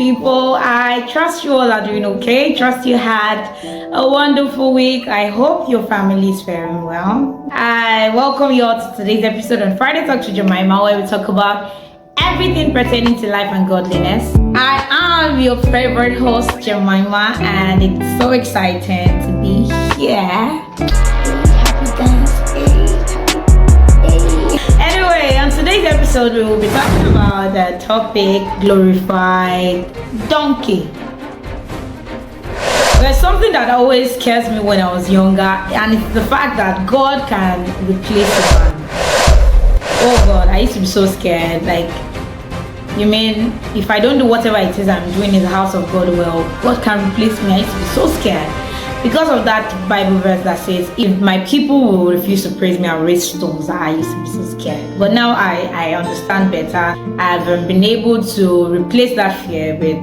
people. I trust you all are doing okay. Trust you had a wonderful week. I hope your family is faring well. I welcome you all to today's episode on Friday Talk to Jemima, where we talk about everything pertaining to life and godliness. I am your favorite host, Jemima, and it's so exciting to be here. Anyway, on today's episode, we will be talking about the topic glorified donkey. There's something that always scares me when I was younger, and it's the fact that God can replace a man. Oh God, I used to be so scared. Like, you mean if I don't do whatever it is I'm doing in the house of God well, God can replace me? I used to be so scared. Because of that Bible verse that says, if my people will refuse to praise me, I'll raise stones. I used to be so scared. But now I understand better. I've been able to replace that fear with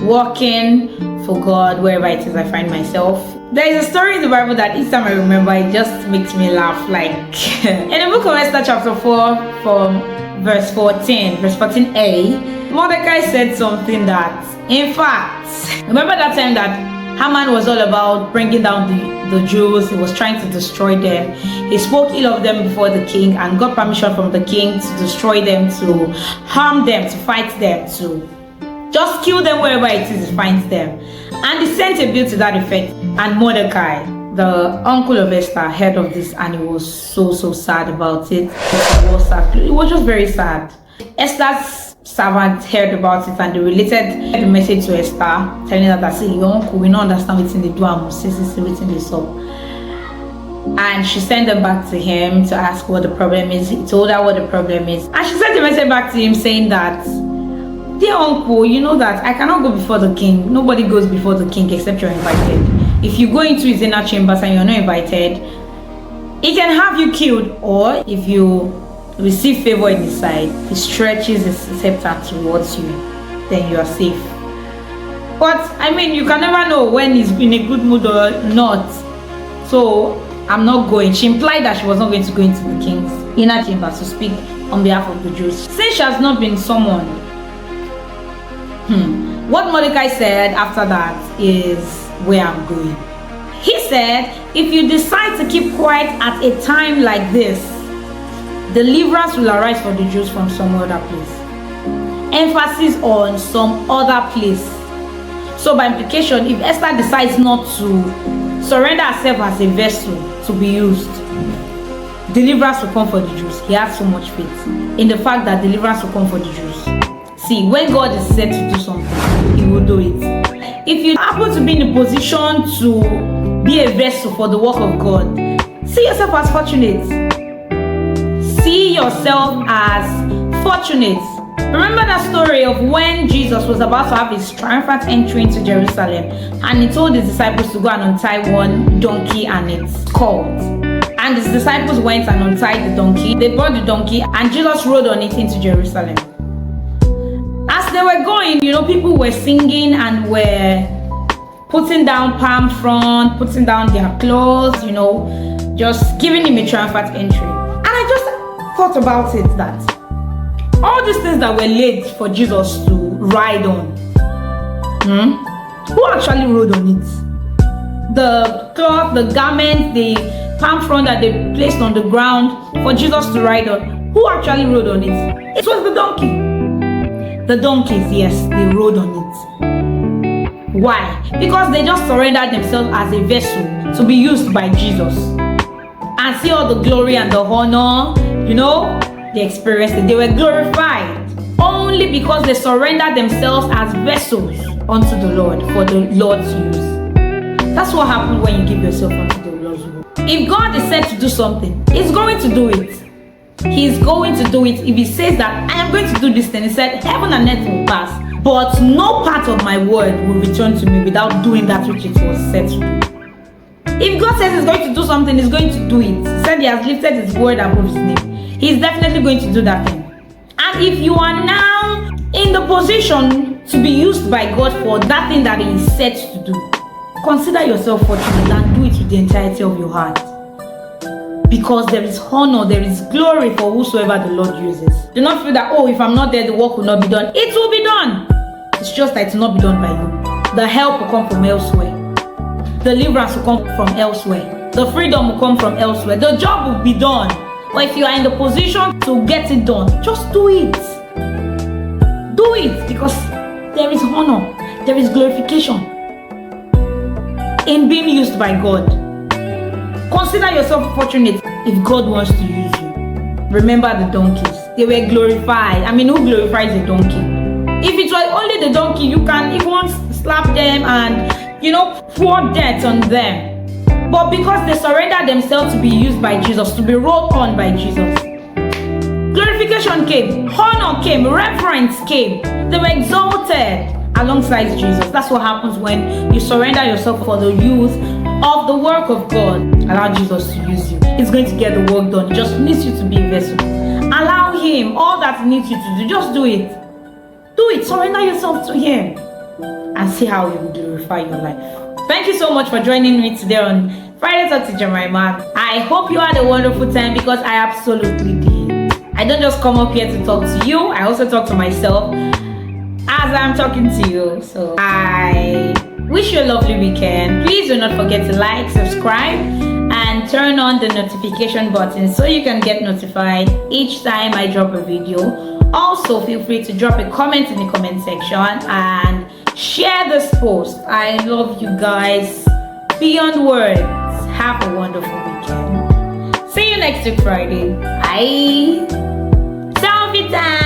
walking for God wherever it is I find myself. There is a story in the Bible that each time I remember, it just makes me laugh. Like in the book of Esther chapter 4 from verse 14a, Mordecai said something that, in fact, remember that time that Haman was all about bringing down the Jews. He was trying to destroy them. He spoke ill of them before the king and got permission from the king to destroy them, to harm them, to fight them, to just kill them wherever it is he finds them. And he sent a bill to that effect. And Mordecai, the uncle of Esther, heard of this and he was so sad about it. It was just very sad. Esther's servant heard about it and they related the message to Esther, telling her that, say, your uncle, we don't understand what's in the door, what's in the soul. And she sent them back to him to ask what the problem is. He told her what the problem is. And she sent a message back to him saying that, dear uncle, you know that I cannot go before the king. Nobody goes before the king except you're invited. If you go into his inner chambers and you're not invited, he can have you killed, or if you receive favor in his sight, he stretches his scepter towards you, then you are safe. But I mean, you can never know when he's in a good mood or not. So I'm not going. She implied that she was not going to go into the king's inner chamber to speak on behalf of the Jews, since she has not been summoned. What Mordecai said after that is where I'm going. He said, if you decide to keep quiet at a time like this, deliverance will arise for the Jews from some other place. Emphasis on some other place. So by implication, if Esther decides not to surrender herself as a vessel to be used, deliverance will come for the Jews. He has so much faith in the fact that deliverance will come for the Jews. See, when God is set to do something, he will do it. If you happen to be in a position to be a vessel for the work of God, see yourself as fortunate. See yourself as fortunate. Remember that story of when Jesus was about to have his triumphant entry into Jerusalem, and he told his disciples to go and untie one donkey and its colt. And his disciples went and untied the donkey. They brought the donkey and Jesus rode on it into Jerusalem. As they were going, people were singing and were putting down palm front, putting down their clothes, just giving him a triumphant entry. And I just thought about it, that all these things that were laid for Jesus to ride on, who actually rode on it? The cloth, the garment, the palm front that they placed on the ground for Jesus to ride on, who actually rode on it? It was the donkey. The donkeys, yes, they rode on it. Why? Because they just surrendered themselves as a vessel to be used by Jesus. And see all the glory and the honor, they experienced it. They were glorified only because they surrendered themselves as vessels unto the Lord for the Lord's use. That's what happens when you give yourself unto the Lord's will. If God is set to do something, he's going to do it. He's going to do it. If he says that I am going to do this thing, he said heaven and earth will pass, but no part of my word will return to me without doing that which it was set to do. If God says he's going to do something, he's going to do it. He said he has lifted his word above his name. He's definitely going to do that thing. And if you are now in the position to be used by God for that thing that he is set to do, consider yourself fortunate and do it with the entirety of your heart. Because there is honor, there is glory for whosoever the Lord uses. Do not feel that, if I'm not there, the work will not be done. It will be done. It's just that it will not be done by you. The help will come from elsewhere. Deliverance will come from elsewhere. The freedom will come from elsewhere. The job will be done. But if you are in the position to get it done, just do it. Do it, because there is honor, there is glorification in being used by God. Consider yourself fortunate if God wants to use you. Remember the donkeys. They were glorified. Who glorifies a donkey? If it was only the donkey, you can even slap them and, pour dirt on them. But because they surrendered themselves to be used by Jesus, to be rolled on by Jesus, glorification came, honor came, reverence came. They were exalted alongside Jesus. That's what happens when you surrender yourself for the use of the work of God. Allow Jesus to use you. He's going to get the work done. He just needs you to be a vessel. Allow Him. All that He needs you to do, just do it. Do it. Surrender yourself to Him and see how He will glorify your life. Thank you so much for joining me today on Friday Talk to Jemima. I hope you had a wonderful time, because I absolutely did. I don't just come up here to talk to you. I also talk to myself as I'm talking to you. So I wish you a lovely weekend. Please do not forget to like, subscribe, and turn on the notification button so you can get notified each time I drop a video. Also, feel free to drop a comment in the comment section and share this post. I love you guys beyond words. Have a wonderful weekend. See you next week Friday. Bye. Selfie time.